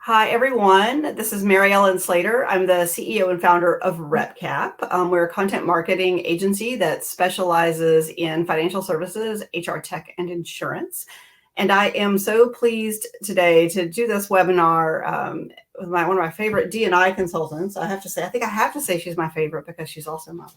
Hi, everyone. This is Mary Ellen Slayter. I'm the CEO and founder of RepCap. We're a content marketing agency that specializes in financial services, HR tech, and insurance. And I am so pleased today to do this webinar with one of my favorite D&I consultants. I think I have to say she's my favorite because she's also my wife.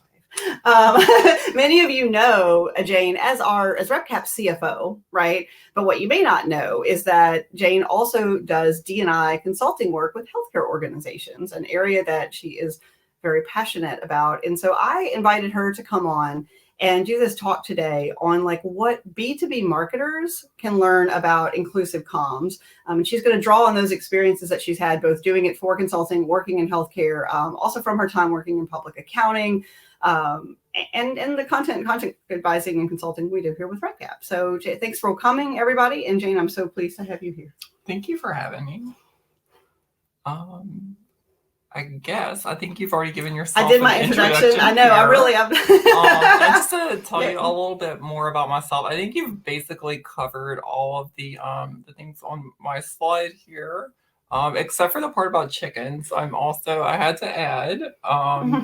Many of you know Jane as RepCap's CFO, right? But what you may not know is that Jane also does D&I consulting work with healthcare organizations, an area that she is very passionate about. And so I invited her to come on and do this talk today on like what B2B marketers can learn about inclusive comms. And she's going to draw on those experiences that she's had, both doing it for consulting, working in healthcare, also from her time working in public accounting, and the content advising and consulting we do here with RepCap. So thanks for coming, everybody. And Jane, I'm so pleased to have you here. Thank you for having me. I think you've already given yourself I did my introduction. I know, I really have. And just to tell you a little bit more about myself, I think you've basically covered all of the things on my slide here. Except for the part about chickens. I had to add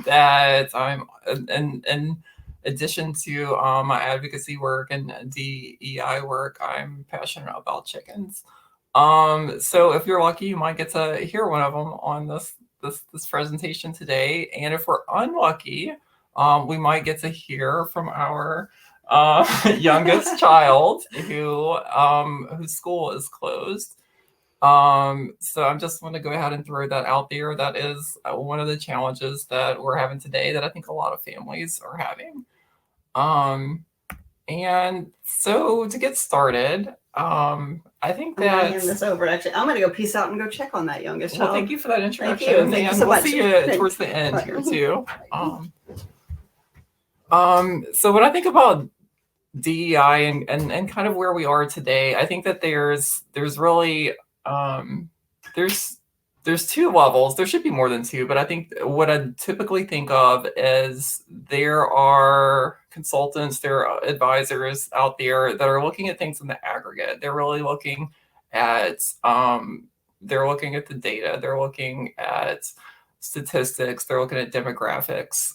that I'm in addition to my advocacy work and DEI work, I'm passionate about chickens. So if you're lucky, you might get to hear one of them on this presentation today. And if we're unlucky, we might get to hear from our youngest child whose school is closed. So I'm just want to go ahead and throw that out there. That is one of the challenges that we're having today that I think a lot of families are having. And so to get started, I think that I'm hand this over. Actually, I'm going to go peace out and go check on that youngest child. Well, thank you for that introduction. Thank you so we'll much. see you towards the end here too. So when I think about DEI and kind of where we are today, I think that there's really there's two levels. There should be more than two, but I think what I typically think of is there are consultants, there are advisors out there that are looking at things in the aggregate. They're really looking at the data. They're looking at statistics. They're looking at demographics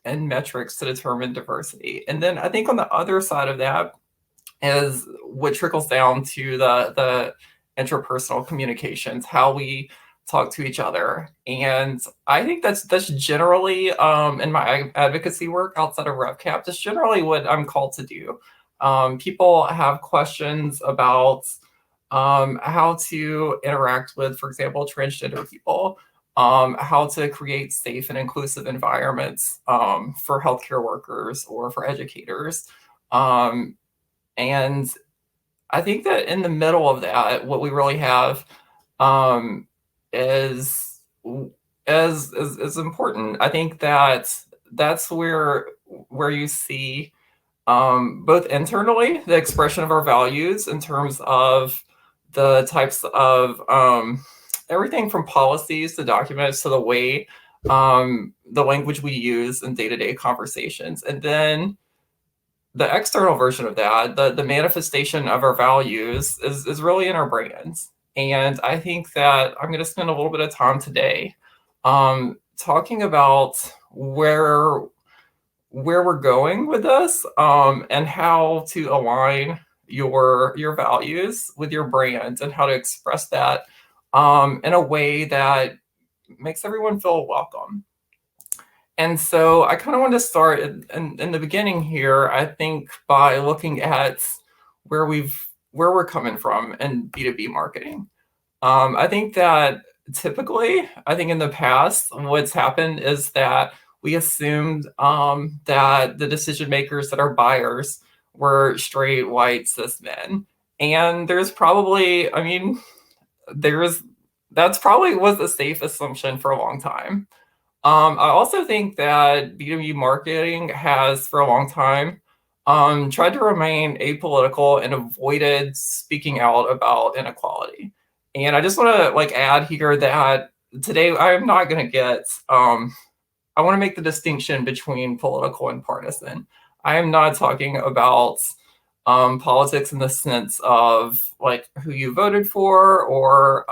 and metrics to determine diversity. And then I think on the other side of that is what trickles down to the interpersonal communications, how we talk to each other. And I think that's generally in my advocacy work outside of RepCap, that's generally what I'm called to do. People have questions about how to interact with, for example, transgender people, how to create safe and inclusive environments for healthcare workers or for educators. And I think that in the middle of that, what we really have is important. I think that that's where you see both internally the expression of our values in terms of the types of everything from policies to documents to the way the language we use in day-to-day conversations, and then the external version of that, the manifestation of our values is really in our brands. And I think that I'm going to spend a little bit of time today talking about where we're going with this and how to align your values with your brands and how to express that in a way that makes everyone feel welcome. And so I kind of want to start in the beginning here, I think, by looking at where we're coming from in B2B marketing. I think that typically, in the past, what's happened is that we assumed that the decision makers that are buyers were straight, white, cis men. And there's probably, that's probably was a safe assumption for a long time. I also think that B2B marketing has, for a long time, tried to remain apolitical and avoided speaking out about inequality. And I just want to add here that today I'm not going to get, I want to make the distinction between political and partisan. I am not talking about politics in the sense of like who you voted for or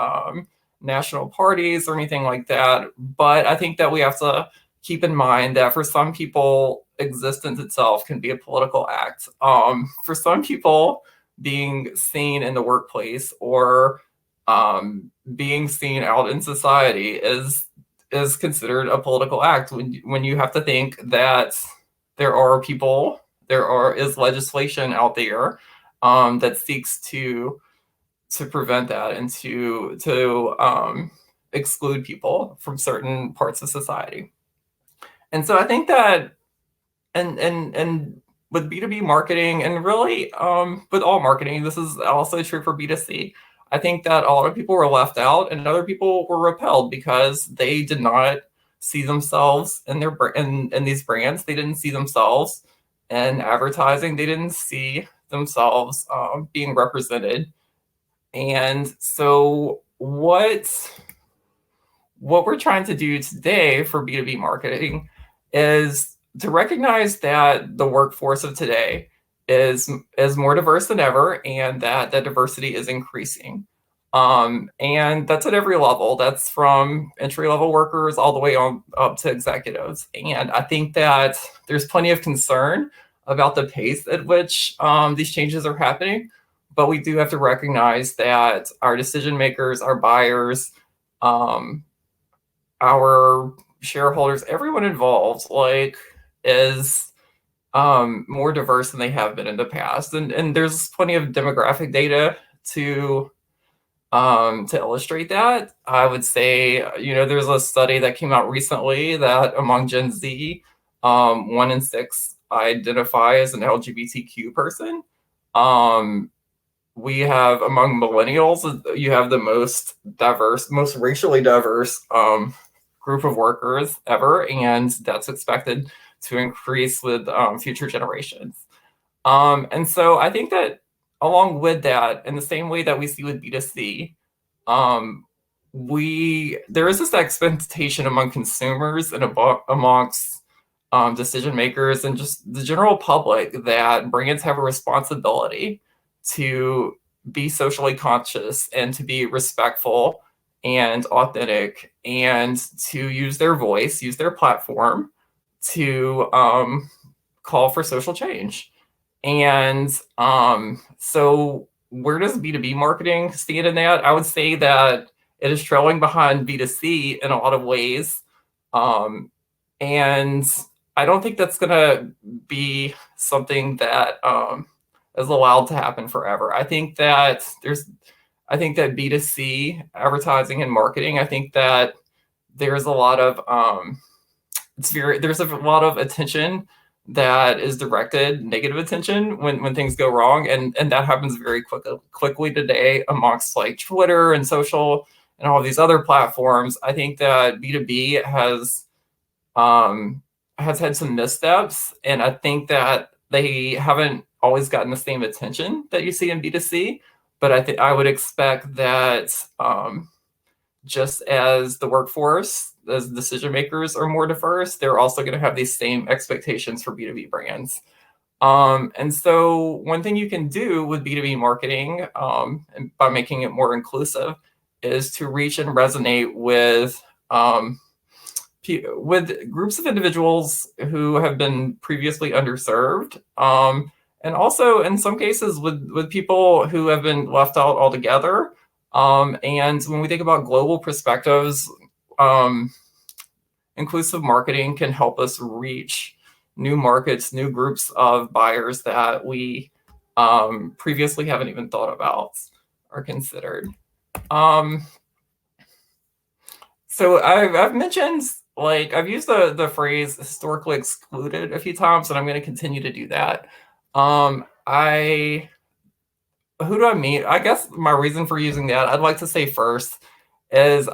national parties or anything like that. But I think that we have to keep in mind that for some people, existence itself can be a political act. For some people, being seen in the workplace or being seen out in society is considered a political act when you have to think that there is legislation out there that seeks to prevent that and to exclude people from certain parts of society. And so I think that and with B2B marketing and really with all marketing, this is also true for B2C. I think that a lot of people were left out and other people were repelled because they did not see themselves in in these brands. They didn't see themselves in advertising. They didn't see themselves being represented. And so what we're trying to do today for B2B marketing is to recognize that the workforce of today is more diverse than ever and that diversity is increasing. And that's at every level. That's from entry-level workers all the way on up to executives. And I think that there's plenty of concern about the pace at which these changes are happening. But we do have to recognize that our decision makers, our buyers, our shareholders, everyone involved, like, is more diverse than they have been in the past. And there's plenty of demographic data to illustrate that. I would say, there's a study that came out recently that among Gen Z, 1 in 6 identify as an LGBTQ person. We have among millennials, you have the most diverse, most racially diverse group of workers ever, and that's expected to increase with future generations. And so I think that along with that, in the same way that we see with B2C, there is this expectation among consumers and amongst decision makers and just the general public that brands have a responsibility to be socially conscious and to be respectful and authentic and to use their voice, use their platform to call for social change. And so where does B2B marketing stand in that? I would say that it is trailing behind B2C in a lot of ways. And I don't think that's going to be something that is allowed to happen forever. I think that B2C advertising and marketing, I think that there's a lot of there's a lot of attention that is directed, negative attention when things go wrong, and that happens very quickly today amongst like Twitter and social and all these other platforms. I think that B2B has had some missteps, and I think that they haven't always gotten the same attention that you see in B2C. But I would expect that just as the workforce, as decision makers are more diverse, they're also going to have these same expectations for B2B brands. And so one thing you can do with B2B marketing, and by making it more inclusive, is to reach and resonate with groups of individuals who have been previously underserved, and also in some cases with people who have been left out altogether. And when we think about global perspectives, inclusive marketing can help us reach new markets, new groups of buyers that we previously haven't even thought about or considered. So I've mentioned, like, I've used the phrase historically excluded a few times, and I'm going to continue to do that. Who do I mean? I guess my reason for using that, I'd like to say first, is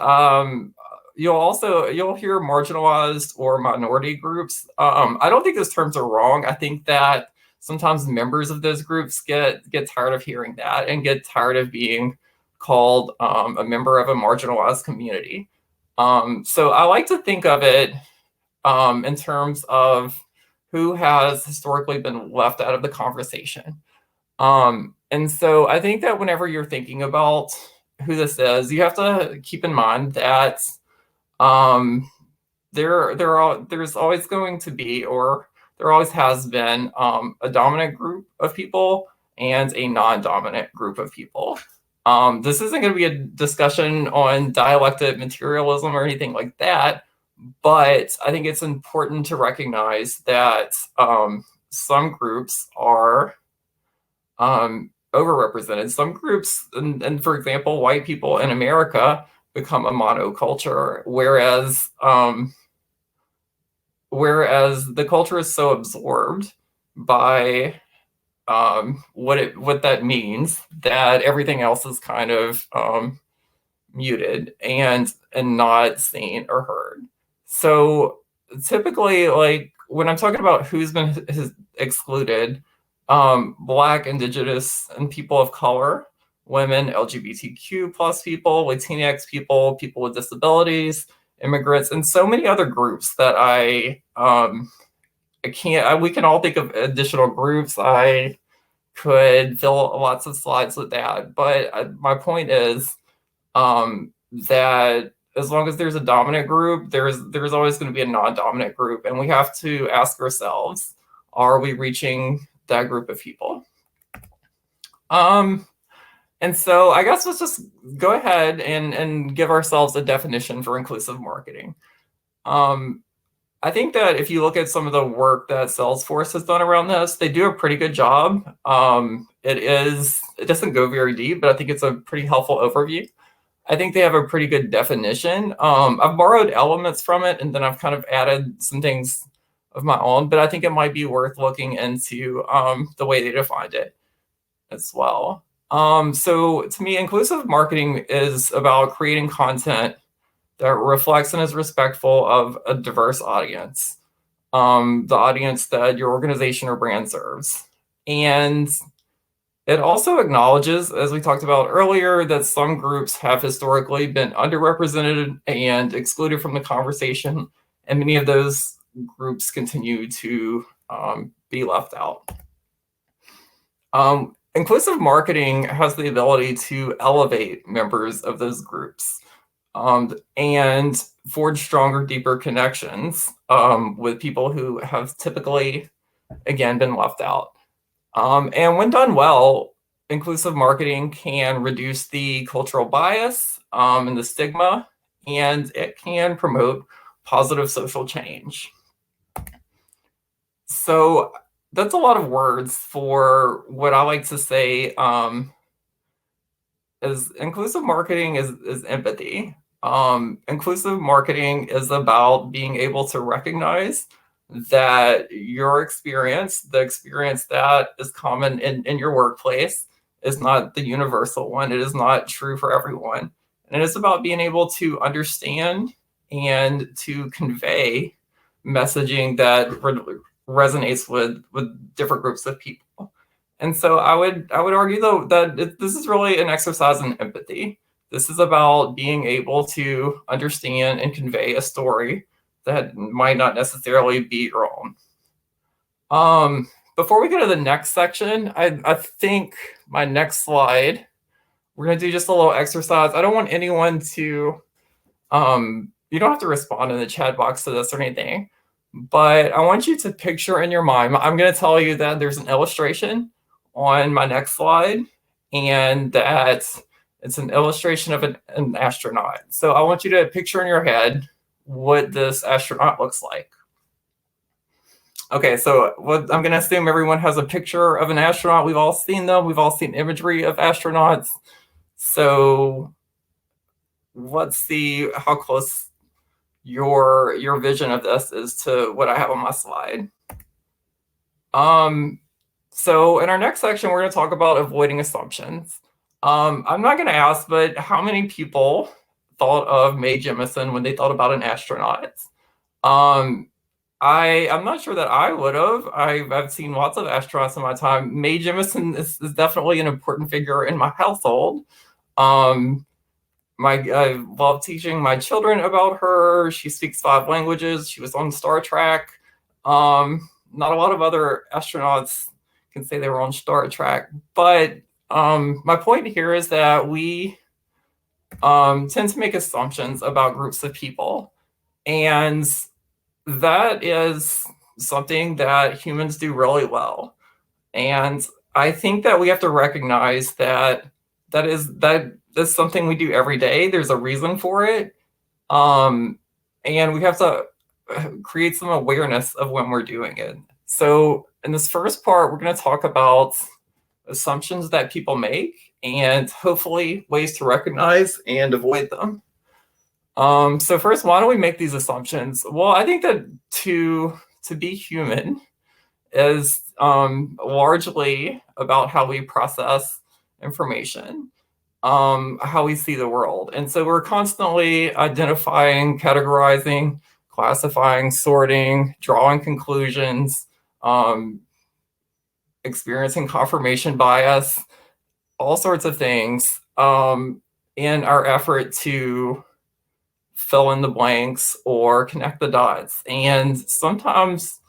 you'll hear marginalized or minority groups. I don't think those terms are wrong. I think that sometimes members of those groups get tired of hearing that and get tired of being called a member of a marginalized community. So I like to think of it in terms of who has historically been left out of the conversation. And so I think that whenever you're thinking about who this is, you have to keep in mind that um, there's always going to be, or there always has been, a dominant group of people and a non-dominant group of people. This isn't going to be a discussion on dialectic materialism or anything like that, but I think it's important to recognize that some groups are overrepresented. Some groups, and for example, white people in America become a monoculture, whereas the culture is so absorbed by what that means that everything else is kind of muted and not seen or heard. So typically, like when I'm talking about who's been excluded, Black, Indigenous, and people of color, women, LGBTQ plus people, Latinx people, people with disabilities, immigrants, and so many other groups that we can all think of additional groups. I could fill lots of slides with that, but my point is that as long as there's a dominant group, there's always going to be a non-dominant group, and we have to ask ourselves, are we reaching that group of people? And so I guess let's just go ahead and give ourselves a definition for inclusive marketing. I think that if you look at some of the work that Salesforce has done around this, they do a pretty good job. It doesn't go very deep, but I think it's a pretty helpful overview. I think they have a pretty good definition. I've borrowed elements from it, and then I've kind of added some things of my own, but I think it might be worth looking into the way they defined it as well. So to me, inclusive marketing is about creating content that reflects and is respectful of a diverse audience, the audience that your organization or brand serves. And it also acknowledges, as we talked about earlier, that some groups have historically been underrepresented and excluded from the conversation, and many of those groups continue to be left out. Inclusive marketing has the ability to elevate members of those groups and forge stronger, deeper connections with people who have typically, again, been left out. And when done well, inclusive marketing can reduce the cultural bias and the stigma, and it can promote positive social change. So that's a lot of words for what I like to say is inclusive marketing is empathy. Inclusive marketing is about being able to recognize that your experience, the experience that is common in your workplace, is not the universal one. It is not true for everyone. And it is about being able to understand and to convey messaging that resonates with different groups of people. And so I would argue, though, that this is really an exercise in empathy. This is about being able to understand and convey a story that might not necessarily be your own. Before we go to the next section, I think my next slide, we're going to do just a little exercise. I don't want anyone to, you don't have to respond in the chat box to this or anything, but I want you to picture in your mind, I'm going to tell you that there's an illustration on my next slide, and that it's an illustration of an astronaut. So I want you to picture in your head what this astronaut looks like. Okay, so I'm going to assume everyone has a picture of an astronaut. We've all seen them. We've all seen imagery of astronauts. So let's see how close your vision of this is to what I have on my slide. So in our next section, we're going to talk about avoiding assumptions. I'm not going to ask, but how many people thought of Mae Jemison when they thought about an astronaut? I'm not sure that I would have. I've seen lots of astronauts in my time. Mae Jemison is definitely an important figure in my household. I love teaching my children about her. She speaks 5 languages. She was on Star Trek. Not a lot of other astronauts can say they were on Star Trek. But my point here is that we tend to make assumptions about groups of people. And that is something that humans do really well. And I think that we have to recognize that is something we do every day. There's a reason for it. And we have to create some awareness of when we're doing it. So in this first part, we're going to talk about assumptions that people make and hopefully ways to recognize and avoid them. So first, why do we make these assumptions? Well, I think that to be human is largely about how we process information, how we see the world. And so we're constantly identifying, categorizing, classifying, sorting, drawing conclusions, experiencing confirmation bias, all sorts of things in our effort to fill in the blanks or connect the dots. And sometimes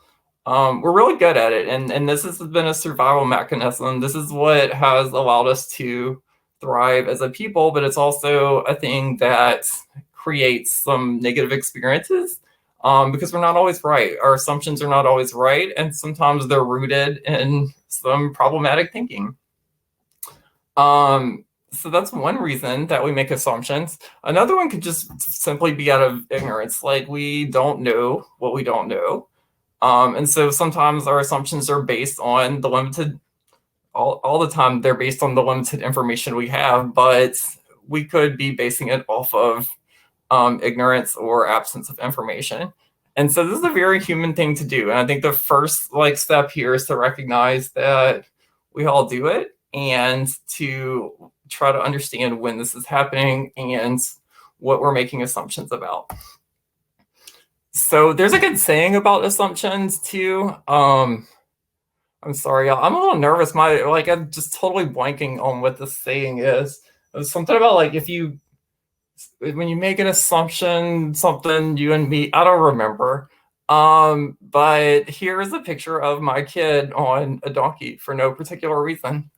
we're really good at it. And this has been a survival mechanism. This is what has allowed us to thrive as a people, but it's also a thing that creates some negative experiences because we're not always right. Our assumptions are not always right. And sometimes they're rooted in some problematic thinking. So that's one reason that we make assumptions. Another one could just simply be out of ignorance. Like we don't know what we don't know. And so sometimes our assumptions are based on the limited, all the time, they're based on the limited information we have, but we could be basing it off of ignorance or absence of information. And so this is a very human thing to do. And I think the first step here is to recognize that we all do it and to try to understand when this is happening and what we're making assumptions about. So there's a good saying about assumptions too. I'm sorry, y'all. I'm a little nervous. I'm just totally blanking on what the saying is. It was something about when you make an assumption, something you and me, I don't remember. But here is a picture of my kid on a donkey for no particular reason.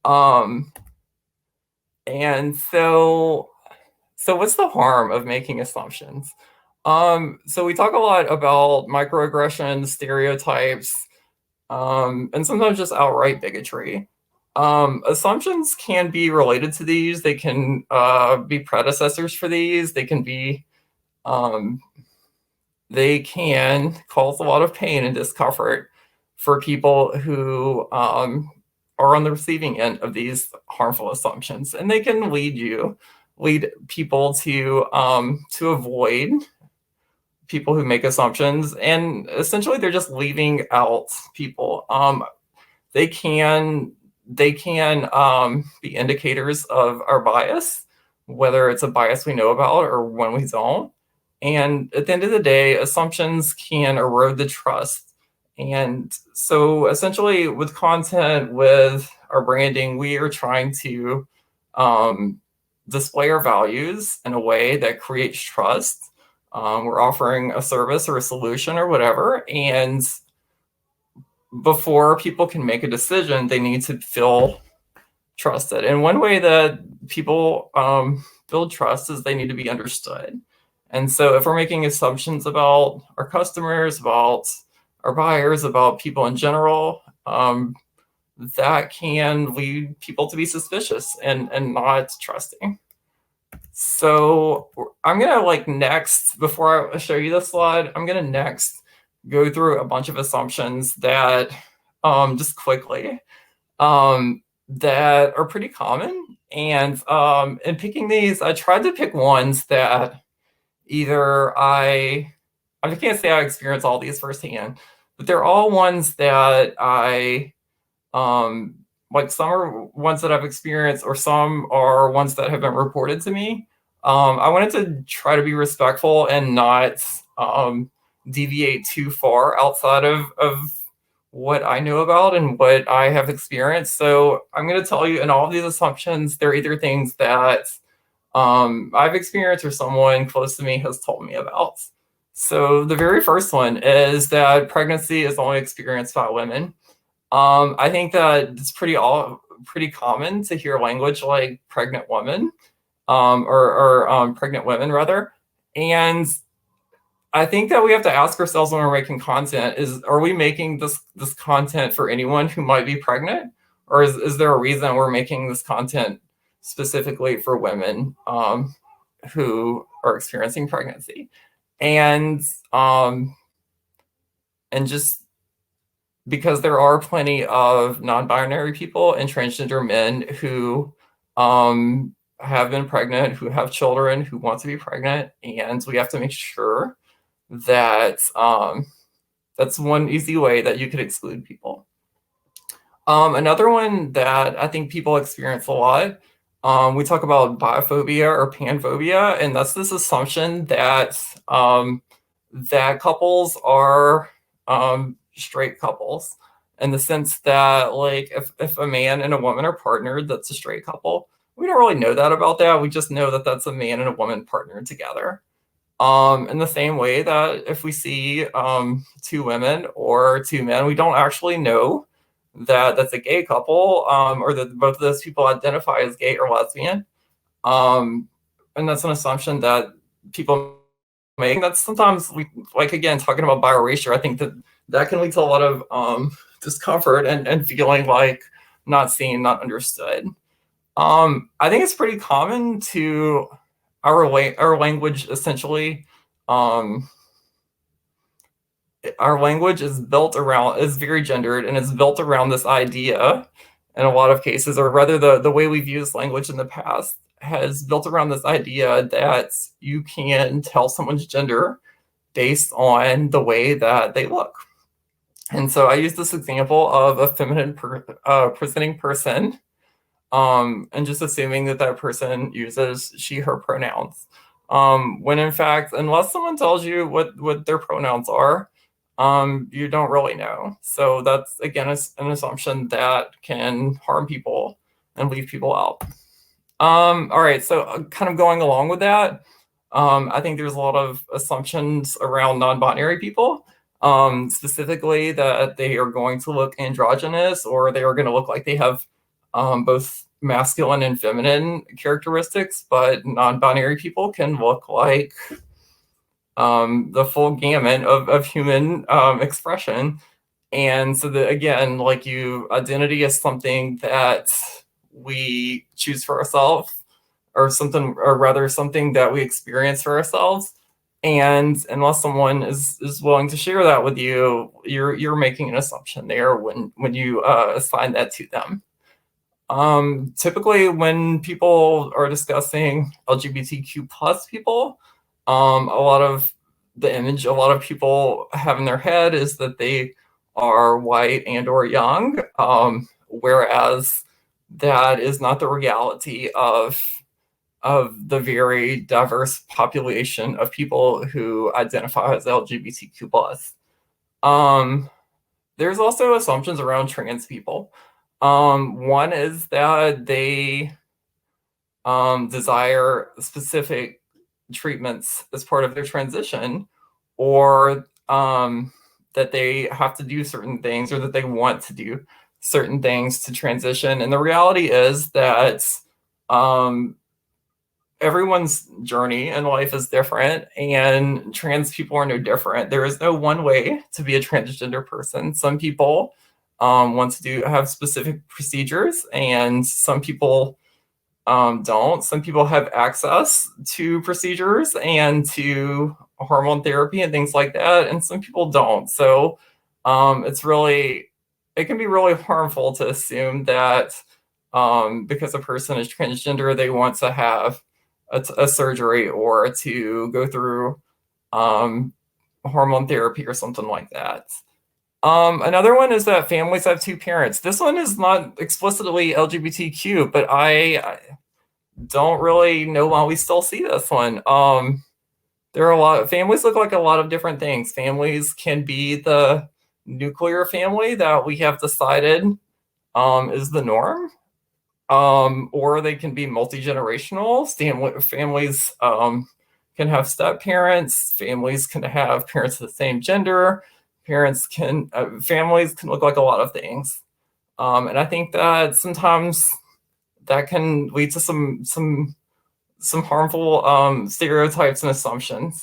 And so what's the harm of making assumptions? So we talk a lot about microaggressions, stereotypes, and sometimes just outright bigotry. Assumptions can be related to these. They can be predecessors for these. They can cause a lot of pain and discomfort for people who are on the receiving end of these harmful assumptions, and they can lead people to avoid people who make assumptions, and essentially they're just leaving out people. They can be indicators of our bias, whether it's a bias we know about or one we don't. And at the end of the day, assumptions can erode the trust. And so essentially with content, with our branding, we are trying to display our values in a way that creates trust. We're offering a service or a solution or whatever. And before people can make a decision, they need to feel trusted. And one way that people build trust is they need to be understood. And so if we're making assumptions about our customers, about our buyers, about people in general, that can lead people to be suspicious and not trusting. So I'm going to next, before I show you the slide, I'm going to next go through a bunch of assumptions that just quickly that are pretty common. And in picking these, I tried to pick ones that either I can't say I experienced all these firsthand, but they're all ones that I some are ones that I've experienced, or some are ones that have been reported to me. I wanted to try to be respectful and not deviate too far outside of what I know about and what I have experienced. So I'm going to tell you, in all of these assumptions, they're either things that I've experienced or someone close to me has told me about. So the very first one is that pregnancy is only experienced by women. I think that it's pretty common to hear language like pregnant woman, or pregnant women rather. And I think that we have to ask ourselves when we're making content are we making this content for anyone who might be pregnant? Or is there a reason we're making this content specifically for women who are experiencing pregnancy? And just because there are plenty of non-binary people and transgender men who have been pregnant, who have children, who want to be pregnant, and we have to make sure that that's one easy way that you could exclude people. Another one that I think people experience a lot, we talk about biophobia or panphobia, and that's this assumption that that couples are straight couples, in the sense that, like, if a man and a woman are partnered, that's a straight couple. We don't really know that about that. We just know that that's a man and a woman partnered together. In the same way that if we see two women or two men, we don't actually know that that's a gay couple, or that both of those people identify as gay or lesbian. And that's an assumption that people make. That's sometimes, like, again, talking about biracial, I think that can lead to a lot of discomfort and feeling like not seen, not understood. I think it's pretty common to our language essentially. Our language is very gendered, and it's built around this idea in a lot of cases, or rather the way we've used language in the past has built around this idea that you can tell someone's gender based on the way that they look. And so I use this example of a feminine presenting person, and just assuming that person uses she, her pronouns. When in fact, unless someone tells you what their pronouns are, you don't really know. So that's, again, an assumption that can harm people and leave people out. All right, so kind of going along with that, I think there's a lot of assumptions around non-binary people, specifically that they are going to look androgynous, or they are going to look like they have both masculine and feminine characteristics, but non-binary people can look like the full gamut of human expression. And so again, like, identity is something that we choose for ourselves, or rather something that we experience for ourselves. And unless someone is willing to share that with you, you're making an assumption there when you assign that to them. Typically, when people are discussing LGBTQ plus people, a lot of the image a lot of people have in their head is that they are white and or young, whereas that is not the reality of the very diverse population of people who identify as LGBTQ plus. There's also assumptions around trans people. One is that they desire specific treatments as part of their transition, or that they have to do certain things, or that they want to do certain things to transition. And the reality is that everyone's journey in life is different, and trans people are no different. There is no one way to be a transgender person. Some people want to have specific procedures, and some people don't. Some people have access to procedures and to hormone therapy and things like that, and some people don't. So it can be really harmful to assume that because a person is transgender, they want to have a surgery or to go through hormone therapy or something like that. Another one is that families have two parents. This one is not explicitly LGBTQ, but I don't really know why we still see this one. There are a lot of families look like a lot of different things. Families can be the nuclear family that we have decided is the norm, or they can be multi-generational. Families can have step parents. Families can have parents of the same gender, families can look like a lot of things. And I think that sometimes that can lead to some harmful stereotypes and assumptions.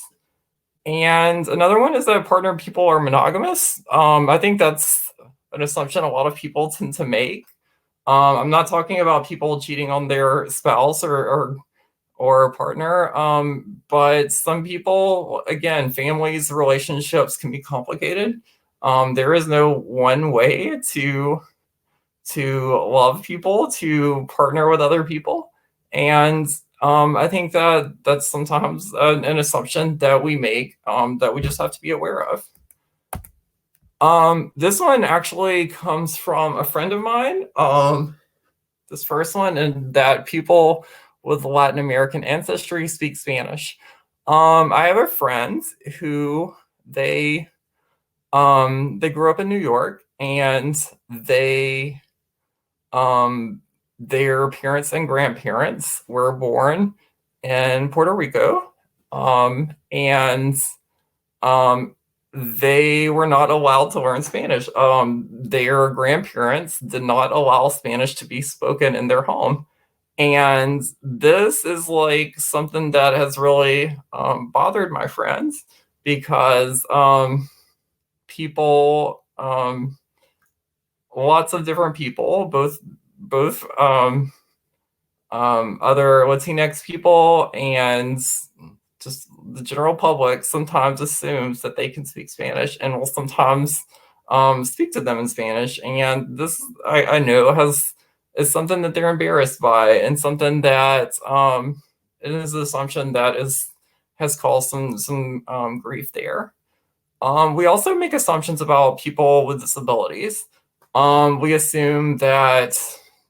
And another one is that partner people are monogamous. I think that's an assumption a lot of people tend to make. I'm not talking about people cheating on their spouse or partner, but some people, again, families, relationships can be complicated. There is no one way to love people, to partner with other people, and I think that that's sometimes an assumption that we make, that we just have to be aware of. This one actually comes from a friend of mine. This first one, and that people with Latin American ancestry speak Spanish. I have a friend who they grew up in New York, and their parents and grandparents were born in Puerto Rico, and they were not allowed to learn Spanish. Their grandparents did not allow Spanish to be spoken in their home. And this is like something that has really bothered my friends, because people, lots of different people, both other Latinx people and just the general public, sometimes assumes that they can speak Spanish and will sometimes speak to them in Spanish. And this, I know, is something that they're embarrassed by, and something that it is an assumption that has caused some grief there. We also make assumptions about people with disabilities. We assume that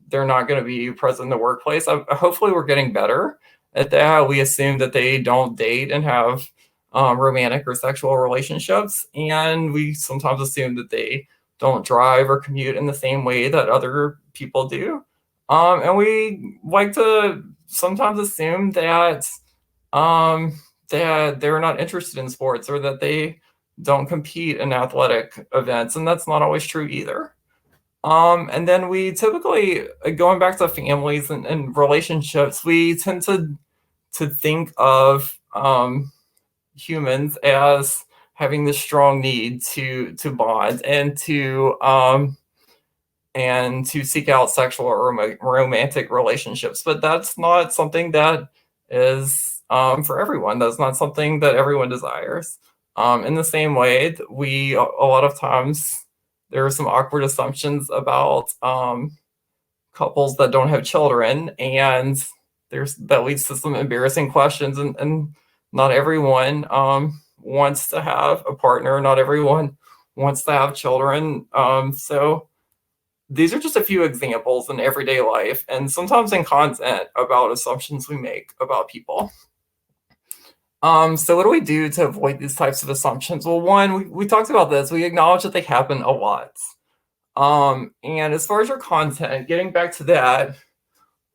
they're not going to be present in the workplace. Hopefully we're getting better at that. We assume that they don't date and have romantic or sexual relationships. And we sometimes assume that they don't drive or commute in the same way that other people do. And we like to sometimes assume that they're not interested in sports, or that they don't compete in athletic events. And that's not always true either. And then we typically, going back to families and relationships, we tend to think of humans as having this strong need to bond and to seek out sexual or romantic relationships. But that's not something that is for everyone. That's not something that everyone desires. In the same way, a lot of times there are some awkward assumptions about couples that don't have children, and that leads to some embarrassing questions. And not everyone wants to have a partner. Not everyone wants to have children. So these are just a few examples in everyday life, and sometimes in content, about assumptions we make about people. So what do we do to avoid these types of assumptions? Well, one, we talked about this. We acknowledge that they happen a lot. And as far as your content, getting back to that,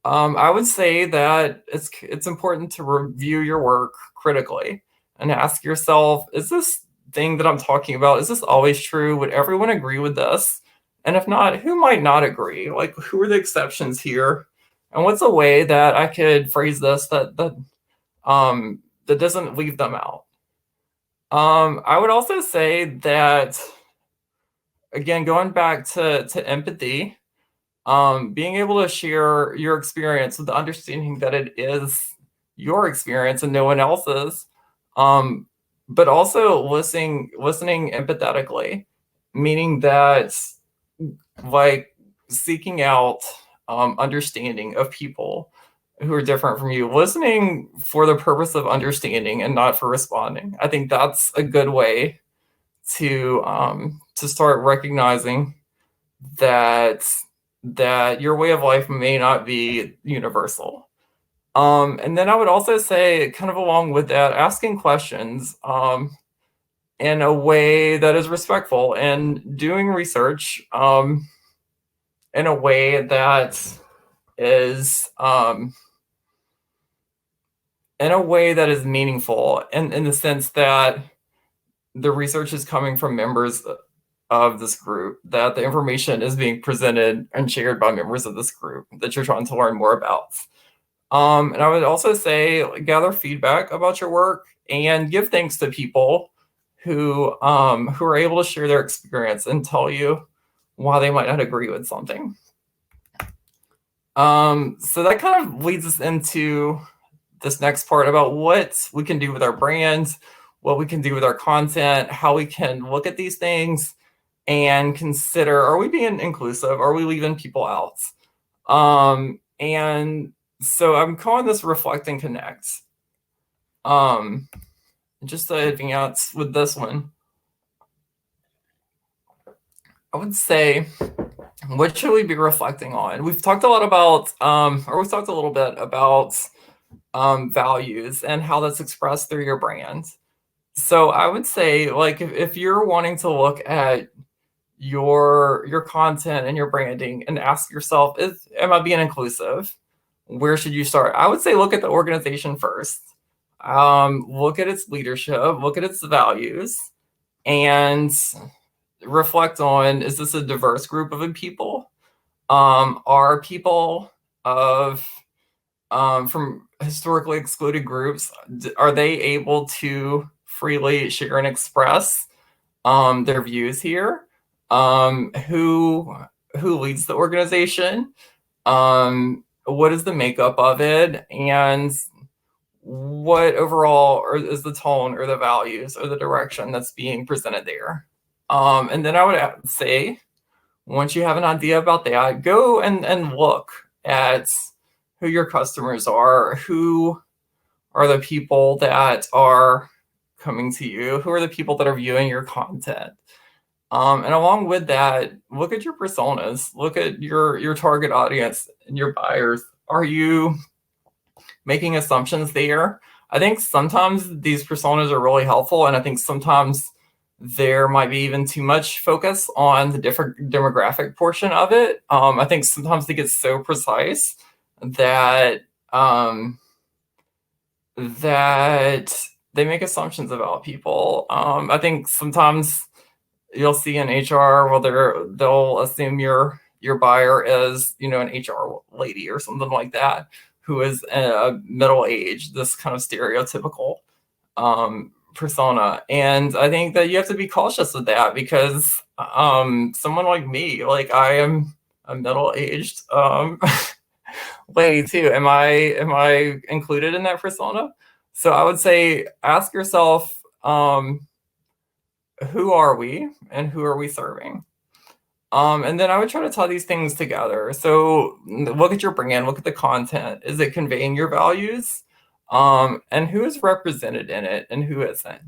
I would say that it's important to review your work critically and ask yourself, is this thing that I'm talking about, is this always true? Would everyone agree with this? And if not, who might not agree? Like, who are the exceptions here? And what's a way that I could phrase this that doesn't leave them out? I would also say that, again, going back to empathy, being able to share your experience with the understanding that it is your experience and no one else's, but also listening empathetically, meaning that, like, seeking out understanding of people who are different from you, listening for the purpose of understanding and not for responding. I think that's a good way to start recognizing that your way of life may not be universal. And then I would also say, kind of along with that, asking questions in a way that is respectful, and doing research in a way that is meaningful, in the sense that the research is coming from members of this group, that the information is being presented and shared by members of this group that you're trying to learn more about. And I would also say gather feedback about your work and give thanks to people who are able to share their experience and tell you why they might not agree with something. So that kind of leads us into this next part about what we can do with our brand, what we can do with our content, how we can look at these things and consider, are we being inclusive? Are we leaving people out? And so I'm calling this reflect and connect. Just advance with this one. I would say, what should we be reflecting on? We've talked a lot about, we've talked a little bit about values and how that's expressed through your brand. So I would say, like, if you're wanting to look at your content and your branding and ask yourself, am I being inclusive? Where should you start? I would say look at the organization first. Look at its leadership, look at its values, and reflect on, is this a diverse group of people? Are people of from historically excluded groups, are they able to freely share and express their views here? Who leads the organization? What is the makeup of it? And what overall is the tone or the values or the direction that's being presented there? And then I would say, once you have an idea about that, go and look at who your customers are, who are the people that are coming to you, who are the people that are viewing your content. And along with that, look at your personas, look at your target audience and your buyers. Are you making assumptions there? I think sometimes these personas are really helpful, and I think sometimes there might be even too much focus on the different demographic portion of it. I think sometimes they get so precise that that they make assumptions about people. I think sometimes you'll see in HR, well, they'll assume your buyer is, an HR lady or something like that, who is middle age, this kind of stereotypical persona. And I think that you have to be cautious with that, because someone like me, like, I am a middle-aged lady too. Am I included in that persona? So I would say, ask yourself, who are we and who are we serving? And then I would try to tie these things together. So look at your brand, look at the content. Is it conveying your values? And who is represented in it and who isn't?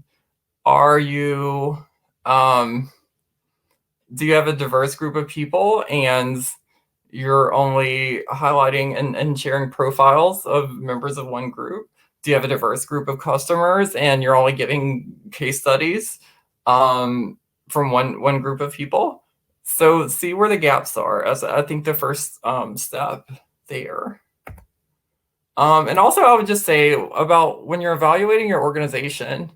Are you, do you have a diverse group of people and you're only highlighting and sharing profiles of members of one group? Do you have a diverse group of customers and you're only giving case studies from one group of people? So see where the gaps are, as I think the first step there. And also, I would just say, about when you're evaluating your organization,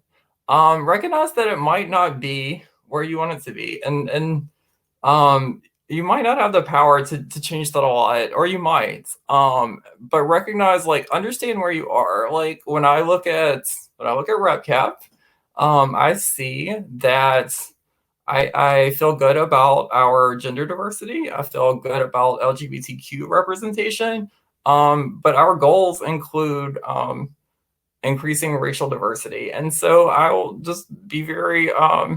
recognize that it might not be where you want it to be, and you might not have the power to change that a lot, or you might. But recognize, like, understand where you are. Like, when I look at RepCap, I see that I feel good about our gender diversity. I feel good about LGBTQ representation. But our goals include increasing racial diversity. And so I will just be very, I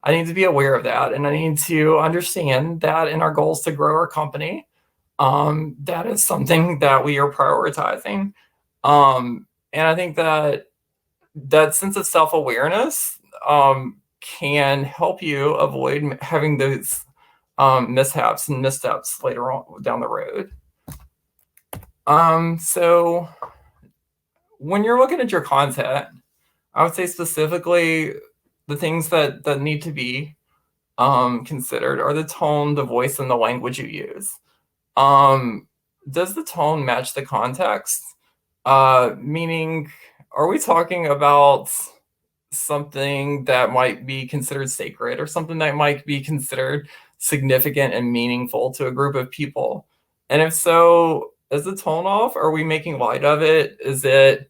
need to be aware of that. And I need to understand that in our goals to grow our company, that is something that we are prioritizing. And I think that sense of self-awareness can help you avoid having those mishaps and missteps later on down the road. So when you're looking at your content, I would say specifically the things that need to be considered are the tone, the voice, and the language you use. Does the tone match the context? Meaning, are we talking about something that might be considered sacred or something that might be considered significant and meaningful to a group of people? And if so, is the tone off? Are we making light of it? Is it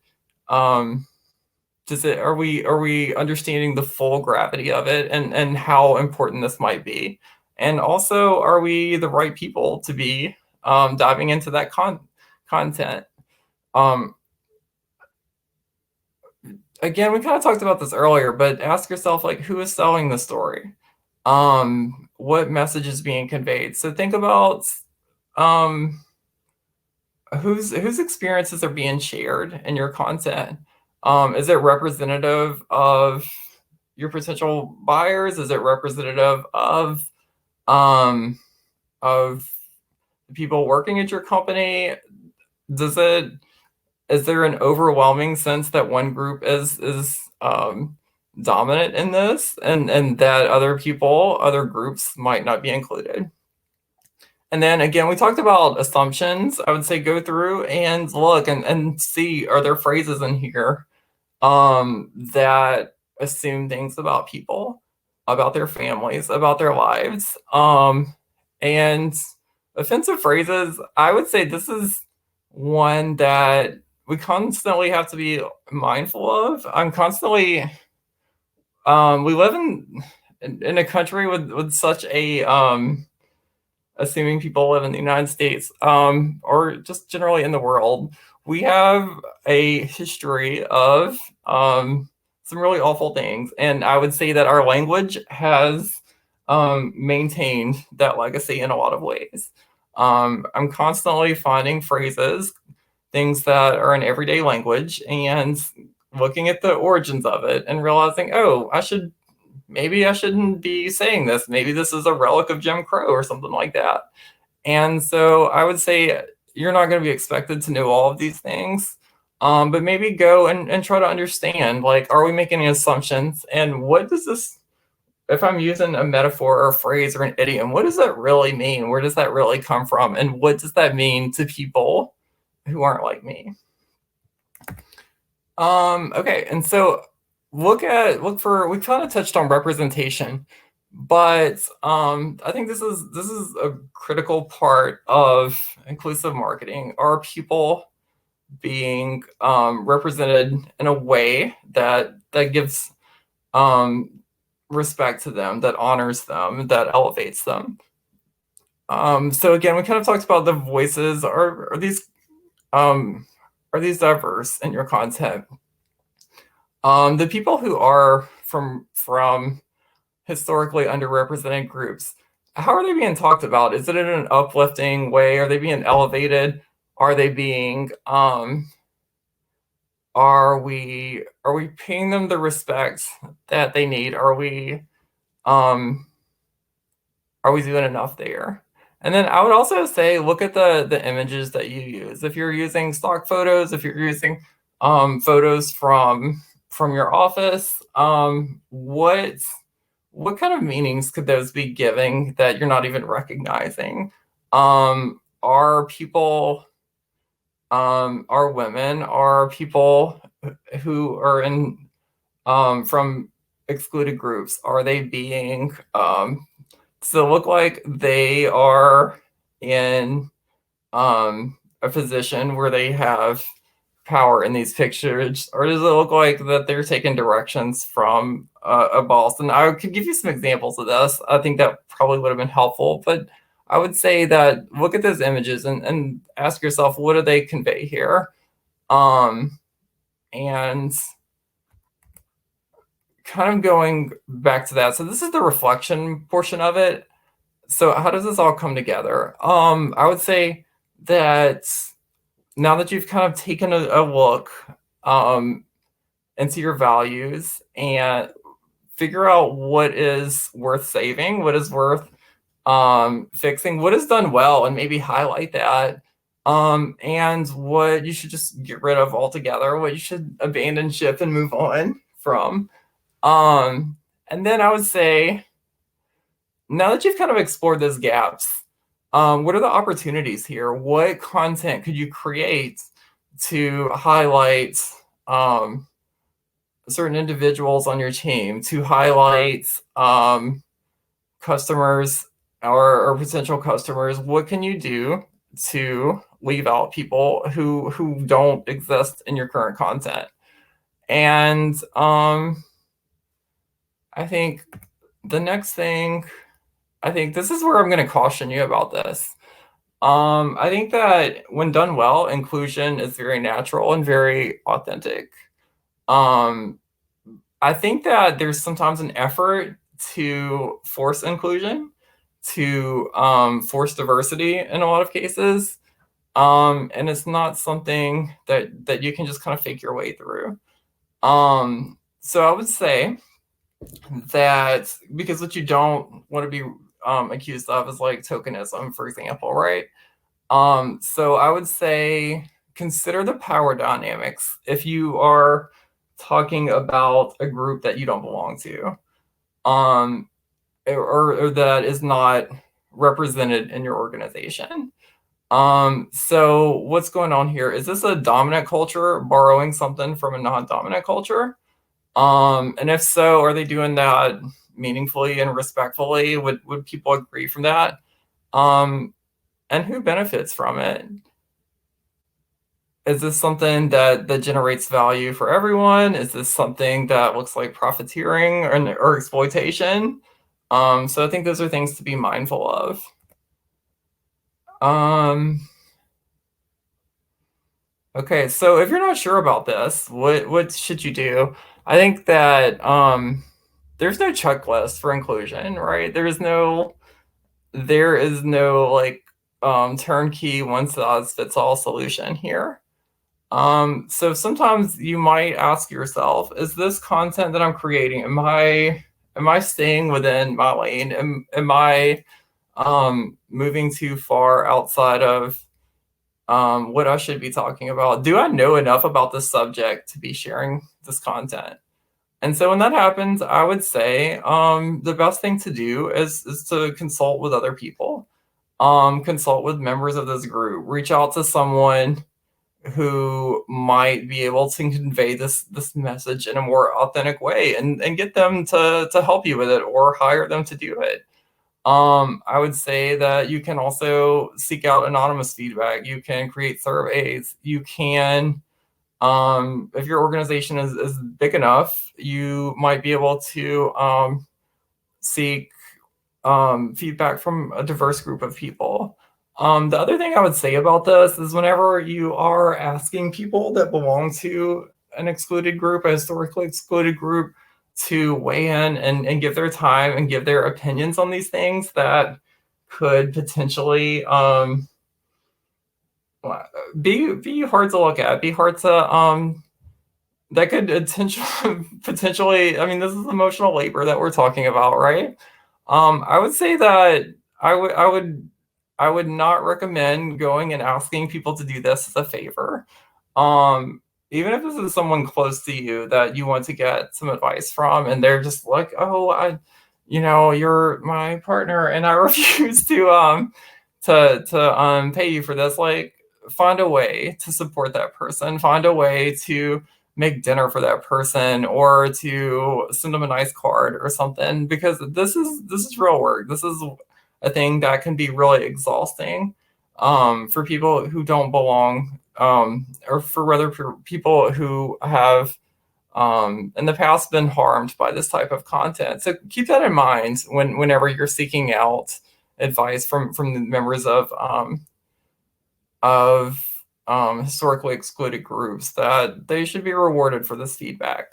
are we understanding the full gravity of it and how important this might be? And also, are we the right people to be diving into that content? Again, we kind of talked about this earlier, but ask yourself, like, who is selling the story? What message is being conveyed? So think about whose experiences are being shared in your content. Is it representative of your potential buyers? Is it representative um, of the people working at your company? Is there an overwhelming sense that one group is dominant in this, and that other groups might not be included? And then again, we talked about assumptions. I would say go through and look and see, are there phrases in here that assume things about people, about their families, about their lives. And offensive phrases, I would say this is one that we constantly have to be mindful of. I'm constantly, we live in a country with such a, assuming people live in the United States, or just generally in the world, we have a history of some really awful things. And I would say that our language has maintained that legacy in a lot of ways. I'm constantly finding phrases, things that are in everyday language, and looking at the origins of it and realizing, oh, maybe I shouldn't be saying this. Maybe this is a relic of Jim Crow or something like that. And so I would say you're not going to be expected to know all of these things, but maybe go and try to understand, like, are we making any assumptions? And what does this, if I'm using a metaphor or a phrase or an idiom, what does that really mean? Where does that really come from? And what does that mean to people who aren't like me? Okay, and so we kind of touched on representation, but I think this is a critical part of inclusive marketing. Are people being represented in a way that gives respect to them, that honors them, that elevates them? So again, we kind of talked about the voices. Are these diverse in your content? The people who are from historically underrepresented groups, how are they being talked about? Is it in an uplifting way? Are they being elevated? Are they being are we paying them the respect that they need? Are we doing enough there? And then I would also say, look at the images that you use. If you're using stock photos, if you're using photos from your office, what kind of meanings could those be giving that you're not even recognizing? Are people, are women, are people who are in from excluded groups, are they being to look like they are in a position where they have power in these pictures, or does it look like that they're taking directions from a boss? And I could give you some examples of this. I think that probably would have been helpful, but I would say that look at those images and ask yourself, what do they convey here? And kind of going back to that. So this is the reflection portion of it. So how does this all come together? I would say that now that you've kind of taken a look into your values and figure out what is worth saving, what is worth fixing, what is done well, and maybe highlight that, and what you should just get rid of altogether, what you should abandon ship and move on from. And then I would say, now that you've kind of explored those gaps, what are the opportunities here? What content could you create to highlight certain individuals on your team to highlight customers or potential customers, what can you do to leave out people who don't exist in your current content? And I think the next thing, I think this is where I'm going to caution you about this. I think that when done well, inclusion is very natural and very authentic. Um, I think that there's sometimes an effort to force inclusion, to force diversity in a lot of cases, and it's not something that you can just kind of fake your way through. So I would say that, because what you don't want to be accused of is like tokenism, for example, right? So I would say consider the power dynamics if you are talking about a group that you don't belong to, or that is not represented in your organization. So what's going on here? Is this a dominant culture borrowing something from a non-dominant culture? And if so, are they doing that meaningfully and respectfully? Would people agree from that? And who benefits from it? Is this something that generates value for everyone? Is this something that looks like profiteering or exploitation? So I think those are things to be mindful of. Okay, so if you're not sure about this, what should you do? I think that there's no checklist for inclusion, right? There is no like turnkey one size fits all solution here. So sometimes you might ask yourself, is this content that I'm creating, am I staying within my lane? Am I moving too far outside of what I should be talking about? Do I know enough about this subject to be sharing this content? And so when that happens, I would say the best thing to do is to consult with other people, consult with members of this group, reach out to someone who might be able to convey this message in a more authentic way, and get them to help you with it, or hire them to do it. I would say that you can also seek out anonymous feedback. You can create surveys. You can, if your organization is big enough, you might be able to seek feedback from a diverse group of people. The other thing I would say about this is, whenever you are asking people that belong to an excluded group, a historically excluded group, to weigh in and give their time and give their opinions on these things that could potentially be hard to look at, be hard to that could potentially, I mean, this is emotional labor that we're talking about, right? I would say that I would not recommend going and asking people to do this as a favor. Even if this is someone close to you that you want to get some advice from, and they're just like, oh, you're my partner, and I refuse to pay you for this. Like, find a way to support that person. Find a way to make dinner for that person, or to send them a nice card or something, because this is real work. This is a thing that can be really exhausting for people who don't belong, or for other people who have in the past been harmed by this type of content. So keep that in mind whenever you're seeking out advice from the members of historically excluded groups, that they should be rewarded for this feedback.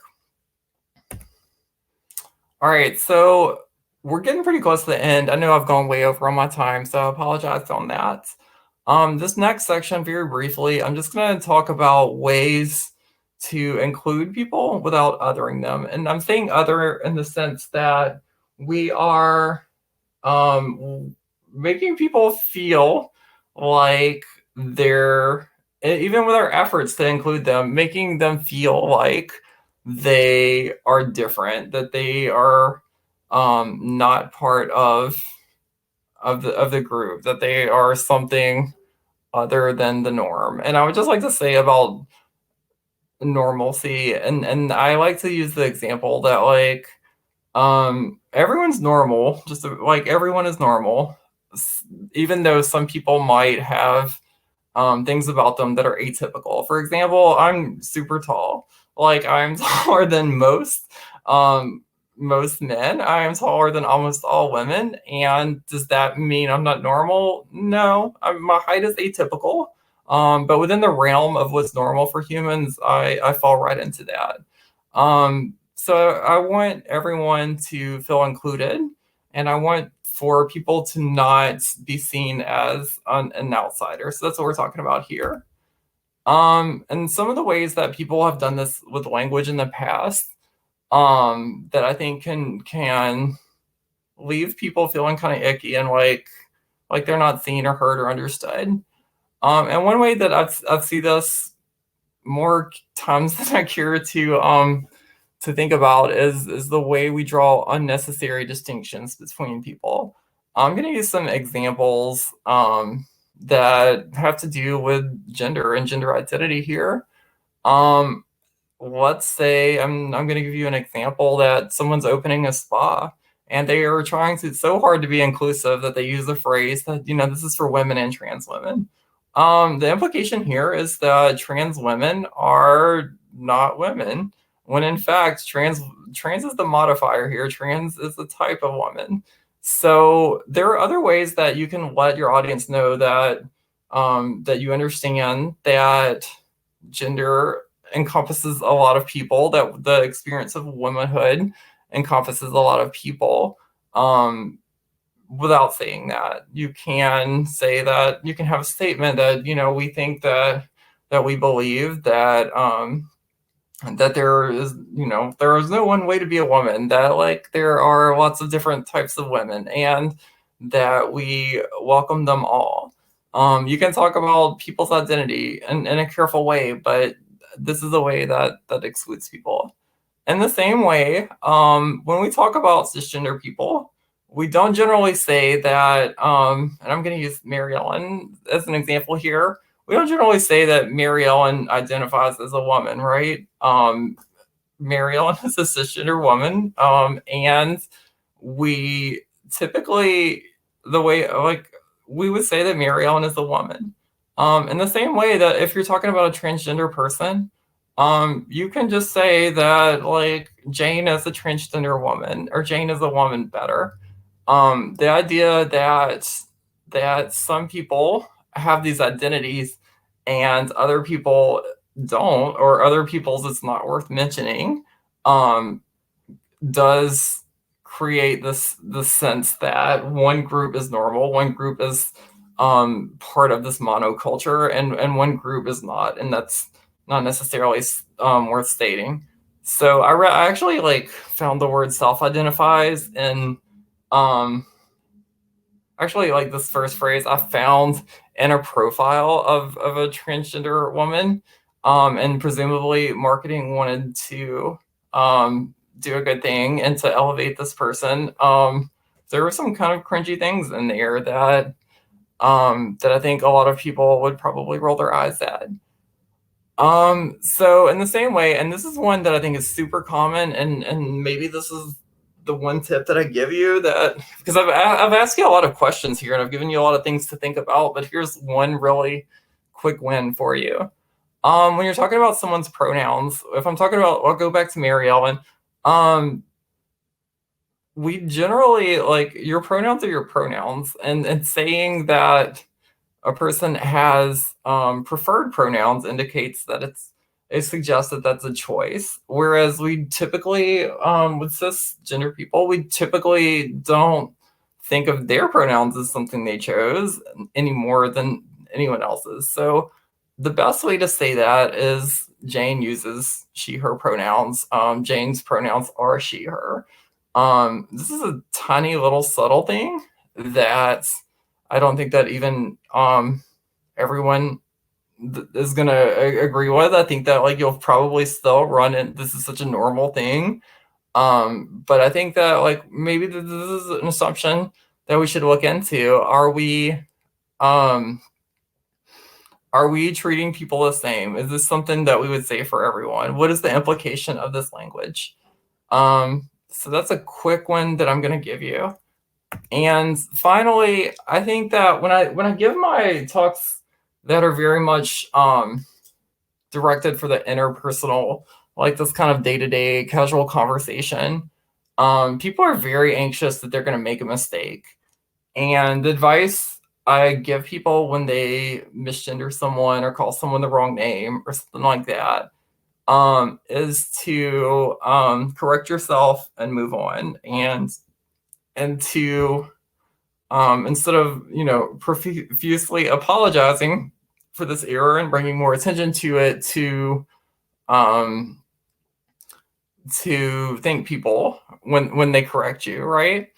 All right, so we're getting pretty close to the end. I know I've gone way over on my time, so I apologize on that. This next section, very briefly, I'm just going to talk about ways to include people without othering them. And I'm saying other in the sense that we are making people feel like they're, even with our efforts to include them, making them feel like they are different, that they are not part of the group, that they are something other than the norm. And I would just like to say about normalcy, and I like to use the example that like everyone's normal, just like everyone is normal, even though some people might have things about them that are atypical. For example, I'm super tall. Like I'm taller than um, most men. I am taller than almost all women. And does that mean I'm not normal? No, my height is atypical. But within the realm of what's normal for humans, I fall right into that. So I want everyone to feel included, and I want for people to not be seen as an outsider. So that's what we're talking about here. And some of the ways that people have done this with language in the past, that I think can leave people feeling kind of icky and like they're not seen or heard or understood. And one way that I've seen this more times than I care to think about is the way we draw unnecessary distinctions between people. I'm going to use some examples that have to do with gender and gender identity here. Um, let's say I'm going to give you an example that someone's opening a spa and they are trying to so hard to be inclusive that they use the phrase that this is for women and trans women. The implication here is that trans women are not women, when in fact trans is the modifier here. Trans is the type of woman. So there are other ways that you can let your audience know that that you understand that gender encompasses a lot of people, that the experience of womanhood encompasses a lot of people. Without saying that, you can say that you can have a statement that we think that we believe that there is there is no one way to be a woman, that like there are lots of different types of women, and that we welcome them all. You can talk about people's identity in a careful way, but this is a way that excludes people. In the same way, when we talk about cisgender people, we don't generally say that, and I'm going to use Mary Ellen as an example here. We don't generally say that Mary Ellen identifies as a woman, right? Mary Ellen is a cisgender woman, and we typically, the way like we would say that Mary Ellen is a woman. In the same way that if you're talking about a transgender person, you can just say that like Jane is a transgender woman, or Jane is a woman better. The idea that some people have these identities and other people don't, or other people's it's not worth mentioning, um, does create this sense that one group is normal, one group is part of this monoculture, and one group is not, and that's not necessarily worth stating. So I actually like found the word self-identifies in actually like this first phrase I found in a profile of a transgender woman, and presumably marketing wanted to do a good thing and to elevate this person. There were some kind of cringy things in there that I think a lot of people would probably roll their eyes at. So in the same way, and this is one that I think is super common, and maybe this is the one tip that I give you, that because I've asked you a lot of questions here and I've given you a lot of things to think about, but here's one really quick win for you. When you're talking about someone's pronouns, if I'm talking about, I'll go back to Mary Ellen. We generally like, your pronouns are your pronouns, and saying that a person has preferred pronouns indicates that it suggests that that's a choice. Whereas we typically, with cisgender people, we typically don't think of their pronouns as something they chose any more than anyone else's. So the best way to say that is Jane uses she, her pronouns. Jane's pronouns are she, her. This is a tiny little subtle thing that I don't think that even everyone is gonna agree with. I think that like you'll probably still run in. This is such a normal thing, but I think that like maybe this is an assumption that we should look into. Are we Are we treating people the same? Is this something that we would say for everyone? What is the implication of this language? So that's a quick one that I'm going to give you. And finally, I think that when I give my talks that are very much directed for the interpersonal, like this kind of day-to-day casual conversation, people are very anxious that they're going to make a mistake. And the advice I give people when they misgender someone or call someone the wrong name or something like that, is to correct yourself and move on, and to instead of profusely apologizing for this error and bringing more attention to it, um, to thank people when they correct you, right?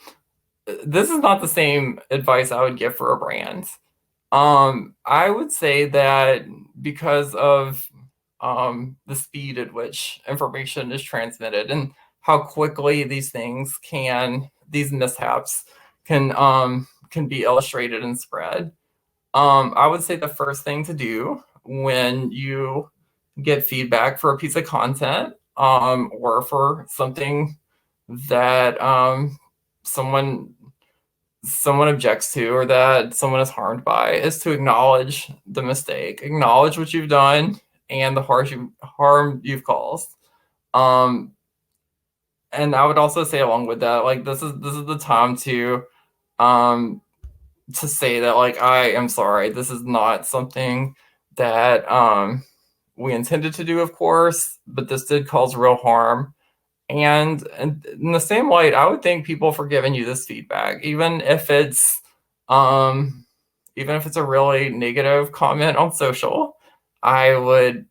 This is not the same advice I would give for a brand. I would say that because of the speed at which information is transmitted and how quickly these mishaps can be illustrated and spread. I would say the first thing to do when you get feedback for a piece of content, or for something that someone objects to or that someone is harmed by, is to acknowledge the mistake, acknowledge what you've done and the harm you've caused. And I would also say along with that, like this is the time to say that, like, I am sorry, this is not something that we intended to do, of course, but this did cause real harm. And in the same light, I would thank people for giving you this feedback, even if it's a really negative comment on social. I would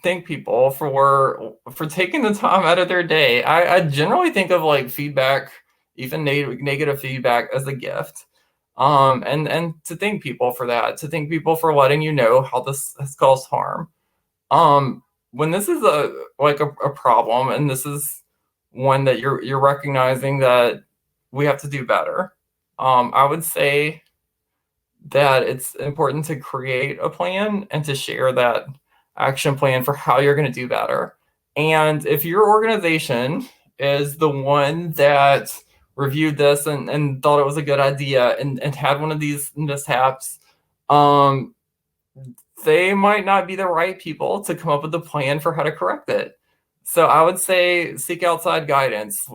thank people for taking the time out of their day. I generally think of like feedback, even negative feedback, as a gift. And to thank people for that, to thank people for letting you know how this has caused harm. When this is a problem, and this is one that you're recognizing that we have to do better, I would say that it's important to create a plan and to share that action plan for how you're going to do better. And if your organization is the one that reviewed this and thought it was a good idea and had one of these mishaps, they might not be the right people to come up with a plan for how to correct it. So I would say seek outside guidance.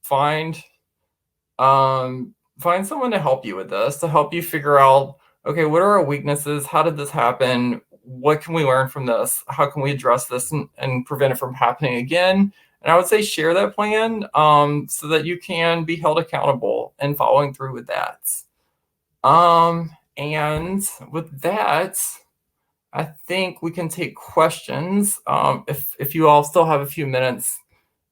Find someone to help you with this, to help you figure out, okay, what are our weaknesses? How did this happen? What can we learn from this? How can we address this and prevent it from happening again? And I would say share that plan so that you can be held accountable and following through with that. And with that, I think we can take questions if you all still have a few minutes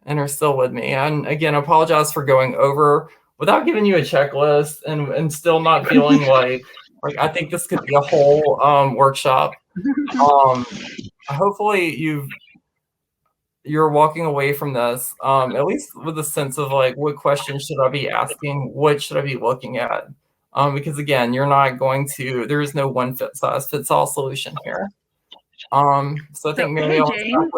and are still with me. And again, I apologize for going over without giving you a checklist and still not feeling like I think this could be a whole workshop. Hopefully you're walking away from this at least with a sense of like, what questions should I be asking? What should I be looking at? Because again, there is no one size fits all solution here. So I think Mary Ellen,